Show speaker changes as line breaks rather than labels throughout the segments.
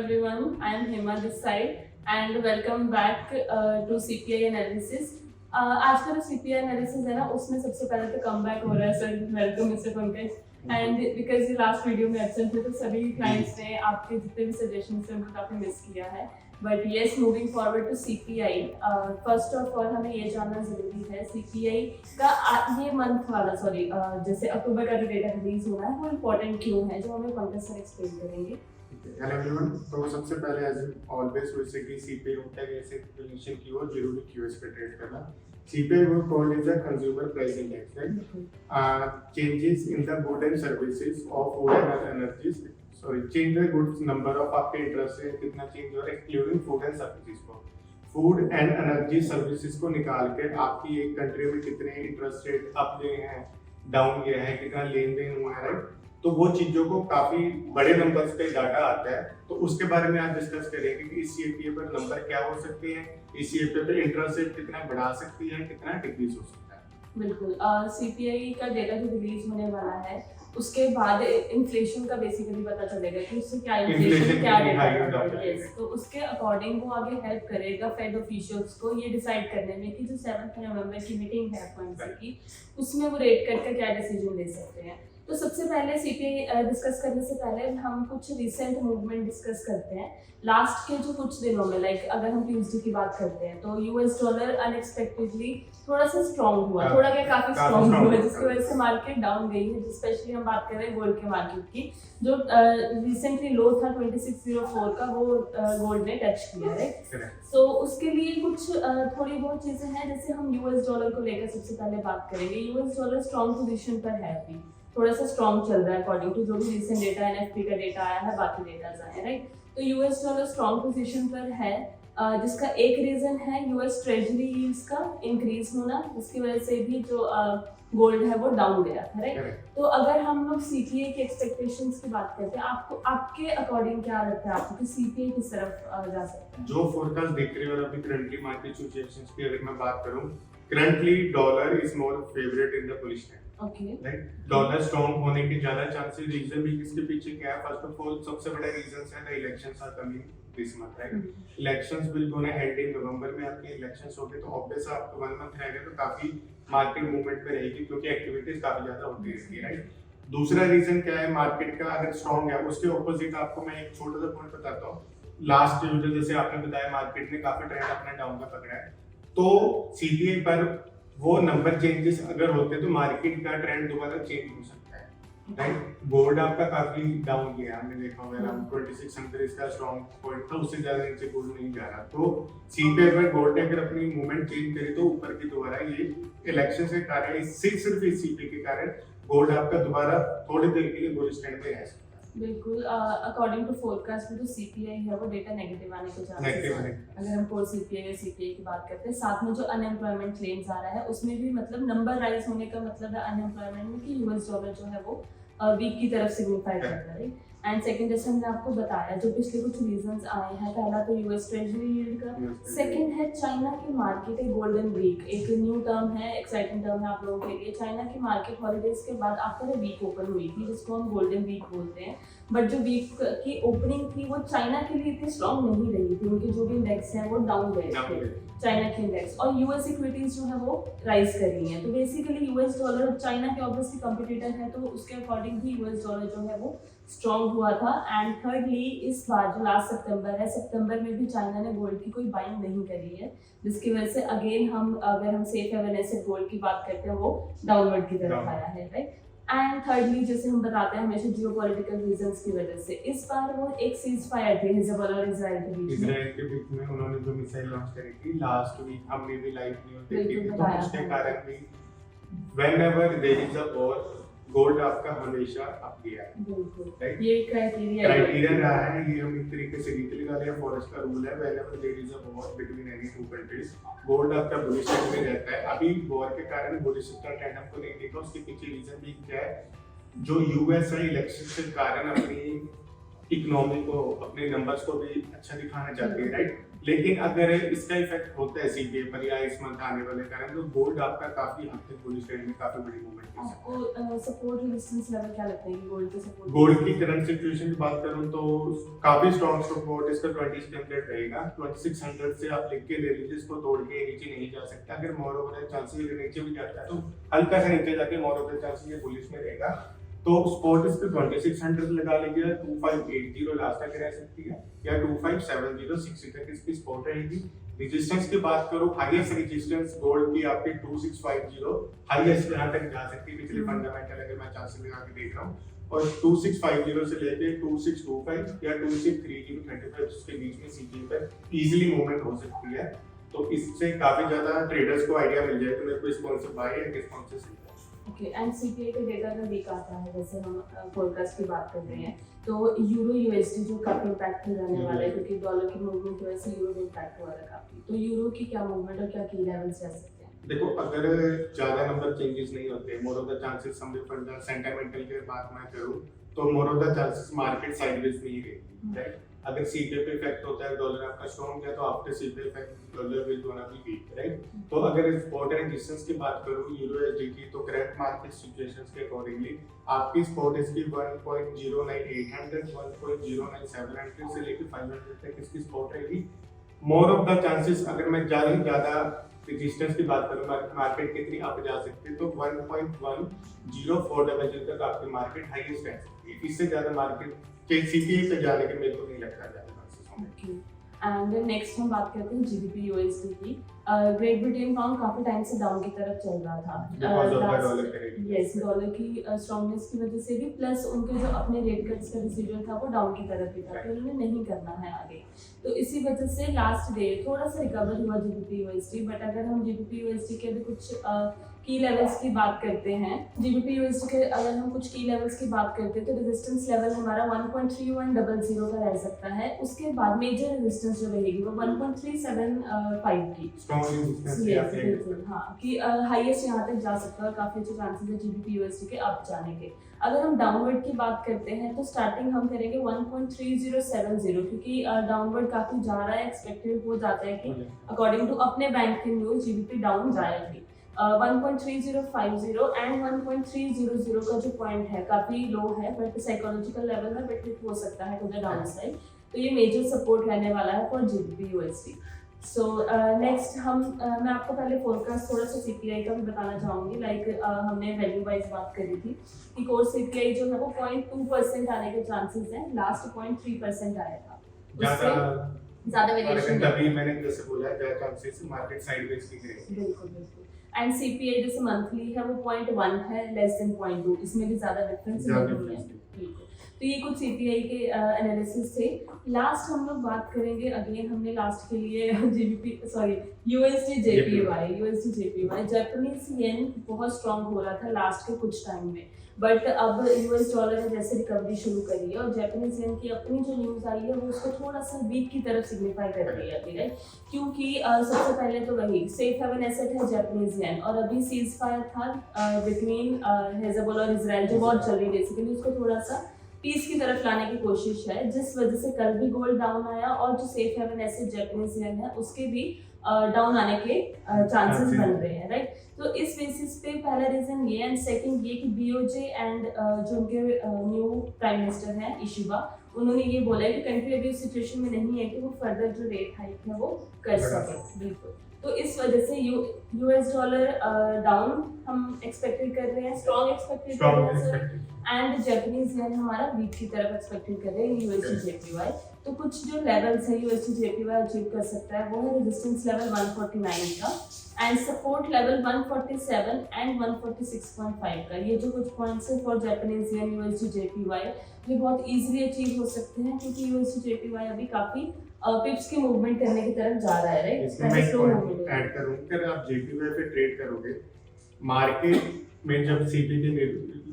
everyone. I am Hema this side and welcome back to CPI analysis. आज का जो CPI analysis है ना उसमें सबसे पहले तो कमबैक हो रहा है sir. Welcome mister Pankaj and because ये लास्ट वीडियो में एब्सेंट थे तो सभी क्लाइंट्स ने आपके जितने भी सजेशन थे उनको काफ़ी मिस किया है. But yes, moving forward to CPI, first of all हमें ये जानना जरूरी है CPI का ये मंथ वाला जैसे अक्टूबर का जो डेटा रिलीज हो रहा है वो इम्पोर्टेंट क्यों है, जो हमें पंकज सर एक्सप्लेन करेंगे.
Hello everyone. तो सबसे पहले एज ऑलवेज वैसे कि सीपीआई होता है ऐसे एक्सप्लेनेशन की और जरूरी क्यों इस पे ट्रेड करना. सीपीआई वो called is a consumer price index, right. Changes in the good and services of food and energies, sorry change the goods number of आपके इंटरेस्ट से कितना चेंज हो रहा है एक्सक्लूडिंग फूड एंड सर्विसेज को. Food and energy services को निकाल के आपकी एक कंट्री में कितने इंटरेस्ट रेट अप गए हैं, डाउन गया है, कितना लेन देन हुआ है, राइट. तो वो चीजों को काफी बड़े नंबर्स पे डाटा आता है, तो उसके बारे में आज डिस्कस करेंगे कि इस सीपीआई पर नंबर क्या हो सकते हैं, इस सीपीआई पर इंटरेस्ट रेट कितना बढ़ा सकती है, कितना डिक्रीज हो सकता है.
बिल्कुल. सीपीआई का डेटा जो रिलीज होने वाला है उसके बाद इन्फ्लेशन का बेसिकली पता चलेगा कि उससे क्या इन्फ्लेशन क्या डेटा है. तो उसके अकॉर्डिंग वो आगे हेल्प करेगा फेड ऑफिशियल्स को ये डिसाइड करने में कि जो 7 नवंबर की मीटिंग है FOMC की उसमें वो रेट कट का क्या डिसीजन ले सकते हैं. तो सबसे पहले सीपीआई डिस्कस करने से पहले हम कुछ रिसेंट मूवमेंट डिस्कस करते हैं. लास्ट के जो कुछ दिनों में लाइक अगर हम ट्यूसडे की बात करते हैं तो यूएस डॉलर अनएक्सपेक्टेडली थोड़ा सा स्ट्रॉन्ग हुआ, थोड़ा क्या काफी स्ट्रॉन्ग हुआ, जिसकी वजह से मार्केट डाउन गई है. स्पेशली हम बात कर रहे हैं गोल्ड के मार्केट की, जो रिसेंटली लो था 2604 का, वो गोल्ड ने टच किया है. तो उसके लिए कुछ थोड़ी बहुत चीजें हैं. जैसे हम यूएस डॉलर को लेकर सबसे पहले बात करेंगे. यूएस डॉलर स्ट्रॉन्ग पोजीशन पर है, अभी थोड़ा सा स्ट्रॉन्ग चल रहा है अकॉर्डिंग टू जो भी रिसेंट डेटा एनएफपी का डेटा आया है, बाकी डेटाज आए हैं, राइट. तो यूएस डॉलर स्ट्रॉन्ग पोजीशन पर है, जिसका एक रीजन है यूएस ट्रेजरी यील्ड्स का इंक्रीज होना, जिसकी वजह से भी जो गोल्ड है वो डाउन गया है, राइट. तो अगर हम लोग सीपीआई के एक्सपेक्टेशंस की बात करते हैं, आपको आपके अकॉर्डिंग क्या लगता है आपको कि सीपीआई किस तरफ जा सकता है?
जो फोरकास्ट दिख रही है और अभी करंटली मार्केट सिचुएशंस की अगर मैं बात करूं, currently dollar is more favourite in the bullish trend.
Okay,
right. Dollar strong होने के ज्यादा चांसेस, रीजन भी इसके पीछे क्या है. फर्स्ट ऑफ ऑल सबसे बड़ा रीजन है the elections are coming this month, right. Elections will gonna head in November में. आपके इलेक्शंस हो गए तो ऑब्वियस आपको 1 मंथ रहेगा तो काफी मार्केट मूवमेंट पे रहेगी क्योंकि एक्टिविटीज काफी ज्यादा होती रहती है, राइट. दूसरा रीजन क्या है मार्केट का, अगर स्ट्रांग है उसके ऑपोजिट आपको मैं एक छोटा सा पॉइंट बताता हूँ. लास्ट वीडियो जैसे आपने बताया मार्केट ने काफी ट्रेंड अपना डाउन का पकड़ा है, तो सीपीआई पर वो नंबर चेंजेस अगर होते तो मार्केट का ट्रेंड दोबारा चेंज हो सकता है, राइट. गोल्ड आपका काफी डाउन गया, हमने देखा होगा अराउंड 2600 इसका स्ट्रांग पॉइंट था, उससे ज्यादा नीचे गोल्ड नहीं जा रहा. तो सीपीआई पर गोल्ड ने अगर अपनी मूवमेंट चेंज करी तो ऊपर की दोबारा ये इलेक्शन के कारण, सिर्फ इस सीपीआई के कारण गोल्ड आपका दोबारा थोड़ी देर के लिए बुलिश ट्रेंड पे रह सकता है.
बिल्कुल. अकॉर्डिंग टू फोरकास्ट में जो सीपीआई है वो डेटा नेगेटिव आने के चांसेस है. अगर हम कोर सीपीआई या सीपीआई की बात करते हैं, साथ में जो अनएम्प्लॉयमेंट क्लेम्स आ रहा है उसमें भी मतलब नंबर राइज होने का मतलब है अनएम्प्लॉयमेंट में कि यूएस डॉलर जो है वो वीक की तरफ सिग्निफाई करता है. एंड सेकंड, जैसे हमने आपको बताया जो पिछले कुछ रीजंस आए हैं, पहला तो यूएस ट्रेजरी यील्ड का, सेकंड है चाइना की मार्केट. एक गोल्डन वीक एक न्यू टर्म है, एक्साइटिंग टर्म है आप लोगों के लिए. चाइना की मार्केट हॉलीडेज के बाद आफ्टर वीक ओपन हुई थी, जिसको हम गोल्डन वीक बोलते हैं. बट जो वीक की ओपनिंग थी वो चाइना के लिए इतनी स्ट्रॉन्ग नहीं रही थी, उनके जो भी इंडेक्स हैं वो डाउन गए थे, चाइना के इंडेक्स. और यूएस इक्विटीज जो है वो राइज कर रही हैं. तो बेसिकली यूएस डॉलर चाइना के ऑब्वियसली कंपटीटर है, तो उसके अकॉर्डिंग भी यूएस डॉलर जो है वो स्ट्रॉन्ग हुआ था. एंड थर्डली, इस बार जो लास्ट सितंबर है, सितंबर में भी चाइना ने गोल्ड की कोई बाइंग नहीं करी है, जिसकी वजह से अगेन हम अगर हम सेफ हेवन एसेट गोल्ड की बात करते हैं वो डाउनवर्ड की तरफ आया है, राइट. एंड थर्डली, जैसे हम बताते हैं हमेशा जियोपॉलिटिकल रीजंस की वजह से, इस बार वो एक सीज फायर थी हिजबुल्लाह और इजराइल के बीच में.
उन्होंने जो मिसाइल लॉन्च करी थी लास्ट वीक, हमने भी लाइव न्यूज़ देखी थी, तो उसके कारण भी whenever there is a war gold आपका हमेशा अप गया है.
बिल्कुल, ये क्राइटेरिया
रहा है. ये हम एक तरीके से रीति लगा लिया, फॉरेस्ट का रूल है. Whenever there is a war between any two countries gold आपका बुलिश ट्रेंड में रहता है. अभी वॉर के कारण बुलिश का ट्रेंड हमको नहीं दिखा. उसके पीछे रीजन भी क्या है, जो यूएस है इलेक्शन के कारण अपनी इकोनॉमी को, अपने नंबर्स को भी अच्छा दिखाना चाहती है, राइट। लेकिन अगर इसका इफेक्ट होता है सीपीए पर या इस मंथ आने वाले कारण, तो गोल्ड आपका काफी हद तक बुलिश ट्रेंड में काफी बड़ी मूवमेंट कर सकता है।
आपको सपोर्ट रेजिस्टेंस लेवल क्या लगता है कि गोल्ड के सपोर्ट?
गोल्ड की करंट सिचुएशन की बात करूं तो काफी स्ट्रॉन्ग सपोर्ट इसका 2600 रहेगा। 2600 से आप लिख के ले लीजिए, इसको तोड़ के नीचे नहीं जा सकता। अगर मोर ओवर चांसेस नीचे भी जाता है तो हल्का सा नीचे जाके मोर ओवर चांसेस ये बुलिश में रहेगा। तो स्पोर्ट इस पे 2600 लगा लीजिए, 2580 लास्ट तक रह सकती है या 2570 तक इसकी स्पोर्ट रहेगी। रेजिस्टेंस की बात करो, हाईएस्ट रेजिस्टेंस गोल्ड की आपके 2650 हाईएस्ट यहां तक जा सकती है पिछले फंडामेंटल अगर मैं चांसेस लगा के देख रहा हूं, और 2650 से लेके 2625 या 2630 के बीच में सीपीए पर इजीली मूवमेंट हो सकती है। तो इससे काफी ज्यादा ट्रेडर्स को आइडिया मिल जाए कि मेरे को इस कौन से बाय है, किस कौन से सेल है।
ओके, एंड सीपीआई का डेटा अगर वीक आता है, जैसे हम फोरकास्ट की बात कर रहे हैं, तो यूरो यूएसडी जो काफी इम्पैक्ट रहने वाला है क्योंकि डॉलर की मूवमेंट की वजह से यूरो में इम्पैक्ट हुआ था काफी। तो यूरो की क्या मूवमेंट और क्या की लेवल्स रह सकते हैं?
देखो, अगर ज्यादा नंबर चेंजेस नहीं होते, more of the chances sentimental की बात मैं करूं तो more of the chances market sideways में ही रहेगी, राइट। अगर सीपीआई पे इफेक्ट होता है, डॉलर आपका स्ट्रांग है, तो after CPI effect dollar will gonna be weak, right. तो अगर स्पॉट एंड डिस्टेंस की बात करूं यूरो एसडी की, तो करंट मार्केट सिचुएशंस के अकॉर्डिंगली आपकी स्पॉट इसकी 1.09800 1.09700 से लेकर 500 तक इसकी स्पॉट रहेगी। मोर ऑफ द चांसेस अगर मैं ज्यादा रेजिस्टेंस की बात करूं, मार्केट कितनी अप जा सकती है, तो 1.1040 तक आपकी मार्केट हाईएस्ट रह सकती है। इससे ज्यादा मार्केट के सीपीआई पे जाने के मेरे को नहीं लगता ज्यादा चांसेस होंगे।
एंड नेक्स्ट हम बात करते हैं जीबीपी यूएसडी की। ग्रेट ब्रिटेन पाउंड काफी टाइम से डाउन की तरफ चल रहा था, यस, डॉलर की स्ट्रांगनेस की वजह से भी, प्लस उनके जो अपने रेट कट्स का डिसीजन था वो डाउन की तरफ भी था, तो उन्होंने नहीं करना है आगे। तो इसी वजह से लास्ट डे थोड़ा सा रिकवर हुआ जीबीपी यूएसडी। बट अगर हम जीबीपी यूएसडी के भी कुछ की लेवल्स की बात करते हैं, जीबीपी यूएसडी के अगर हम कुछ की लेवल्स की बात करते हैं तो रेजिस्टेंस लेवल हमारा 1.3100 का रह सकता है। उसके बाद मेजर रेजिस्टेंस जो रहेगी वो 1.375 की, हाँ, कि हाईएस्ट यहाँ तक जा सकता है, काफी अच्छे चांसेस है जीबीपी यूएसडी के अप जाने के। अगर हम डाउनवर्ड की बात करते हैं तो स्टार्टिंग हम करेंगे 1.3070, क्योंकि डाउनवर्ड काफी जा रहा है, एक्सपेक्टेड हो जाता है कि अकॉर्डिंग टू अपने बैंक के न्यूज जीबीपी डाउन जाएगी। 1.3050 एंड 1.300 का जो पॉइंट है काफी लो है, बट साइकोलॉजिकल लेवल है, बट हिट हो सकता है टू द डाउन साइड। तो ये मेजर सपोर्ट रहने वाला है for GBP USD. So next मैं आपको पहले फोरकास्ट थोड़ा सा सीपीआई का भी बताना चाहूँगी। लाइक हमने वैल्यू वाइज बात करी थी कि कोर सीपीआई जो है वो 0.2% आने के चांसेस हैं, लास्ट 0.3% आया था, ज्यादा वेरिएशन
तभी मैंने जैसे बोला है चांसेस मार्केट साइडवेज की रहेगी।
बिल्कुल बिल्कुल। एंड सीपीआई जैसे मंथली है वो 0.1 है, लेस देन 0.2, इसमें भी ज्यादा डिफरेंस नहीं है। बिल्कुल। तो ये कुछ सीपीआई के एनालिसिस थे। लास्ट हम लोग बात करेंगे, अगेन हमने लास्ट के लिए यूएसडी जेपीवाई जापानीज येन बहुत स्ट्रांग हो रहा था लास्ट के कुछ टाइम में, बट अब यूएस डॉलर ने जैसे रिकवरी शुरू करी है और जापानीज येन की अपनी जो न्यूज़ आई है वो उसको थोड़ा सा वीक की तरफ सिग्निफाई कर रही है अभी, राइट। क्योंकि सबसे पहले तो वही सेफ हेवन एसेट है जापानीज येन, और अभी सीज फायर था बिटवीन हिजबुल्लाह और इजराइल जो बहुत चल रही है, बेसिकली उसको थोड़ा सा पीस की तरफ लाने की कोशिश है, जिस वजह से कल भी गोल्ड डाउन आया और जो safe haven asset Japanese yen है उसके भी डाउन आने के चांसेस बन रहे हैं, राइट। तो इस बेसिस पे पहला रीजन ये, एंड सेकंड ये कि बीओजे एंड जो उनके न्यू प्राइम मिनिस्टर हैं इशिबा, उन्होंने ये बोला है कि कंट्री अभी उस सिचुएशन में नहीं है कि वो फर्दर जो रेट हाइक है वो कर सके। बिल्कुल। तो इस वजह से यूएस डॉलर डाउन हम एक्सपेक्टेड कर रहे हैं, स्ट्रॉन्ग एक्सपेक्टेड कर रहे हैं, एंड जापानीज येन हमारा वीक की तरफ एक्सपेक्टेड कर रहे हैं यूएसडी जेपीवाई। तो कुछ जो लेवल्स है यूएसडी जेपीवाई अचीव कर सकता है वो है रेजिस्टेंस लेवल 149 का एंड सपोर्ट लेवल 147 एंड 146.5 का। ये जो कुछ पॉइंट्स है for Japanese yen USD JPY ये बहुत इजीली अचीव हो सकते हैं, क्योंकि यूएसडी जेपीवाई अभी काफी पिप्स की मूवमेंट करने की तरफ जा रहा है, राइट।
इसमें मैं एक पॉइंट ऐड करूं कि अगर आप जेपीवाई पे ट्रेड करोगे, मार्केट में जब सीपी की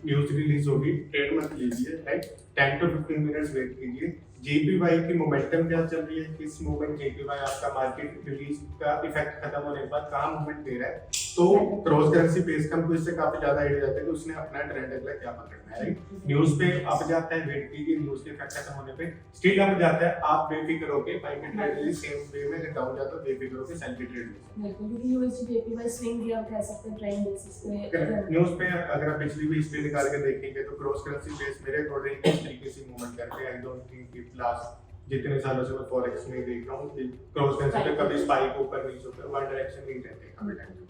न्यूज रिलीज होगी, ट्रेड मत लीजिए, राइट। 10 to 15 मिनट्स वेट कीजिए। जेपीवाई की मोमेंटम क्या चल रही है, किस मूवमेंट जेपीवाई आपका मार्केट रिलीज का इफेक्ट खत्म होने के बाद कहाँ मूवमेंट दे रहा है, तो क्रॉस करेंसी पेस का हमको इससे काफी ज्यादा आइडिया जाता है कि उसने अपना ट्रेंड अगला क्या पकड़ना है, राइट। न्यूज पे अप जाता है, वेट कीजिए, न्यूज के इफेक्ट खत्म होने पे स्टिल अप जाता है, आप बेफिक्र होके बाई के ट्रेड सेम वे में डाउन जाता है, बेफिक्र होके सेल की ट्रेड
बिल्कुल, क्योंकि यूएसडी जेपीवाई स्विंग भी आप कह सकते हैं ट्रेंड बेसिस पे।
न्यूज पे अगर आप पिछली भी हिस्ट्री निकाल के देखेंगे तो क्रॉस करेंसी पेस मेरे अकॉर्डिंग इस तरीके से मूवमेंट करते हैं। आई डोंट थिंक कि लास्ट जितने सालों से मैं फॉरेक्स में देख रहा हूँ कि क्रॉस करेंसी पे कभी स्पाइक ऊपर नीचे ऊपर वन डायरेक्शन नहीं रहते कभी टाइम।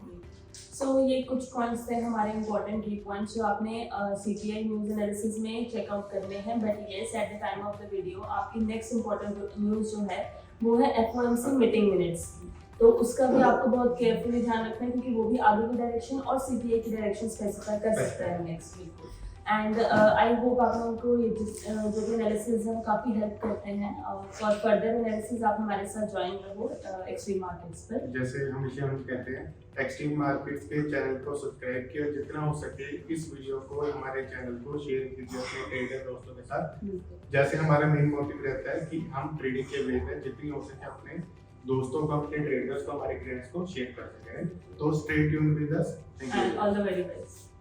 सो ये कुछ पॉइंट्स थे हमारे इंपॉर्टेंट की पॉइंट्स जो आपने सीपीआई न्यूज़ एनालिसिस में चेकआउट करने हैं। But yes, at the time of the video आपकी नेक्स्ट इंपॉर्टेंट न्यूज़ जो है वो है एफओएमसी मीटिंग मिनट्स, तो उसका भी आपको बहुत केयरफुली ध्यान रखना है क्योंकि वो भी आगे की डायरेक्शन और सीपीआई की डायरेक्शन स्पेसिफाई कर सकता है next week. And I hope आप लोगों को ये जो भी एनालिसिस है वो काफ़ी हेल्प करते हैं और फॉर फर्दर एनालिसिस आप हमारे साथ ज्वाइन रहो एक्सट्रीम मार्केट्स पर।
जैसे हमेशा हम कहते हैं एक्सट्रीम मार्केट्स के चैनल को सब्सक्राइब किया, जितना हो सके इस वीडियो को हमारे चैनल को शेयर कीजिए अपने ट्रेडर दोस्तों के साथ। जैसे हमारा मेन मोटिव रहता है कि हम ट्रेडिंग के वे में जितनी हो सके अपने दोस्तों को, अपने ट्रेडर्स को, हमारे क्लाइंट्स को शेयर कर सकें। तो stay tuned with us. Thank you.
All the very best.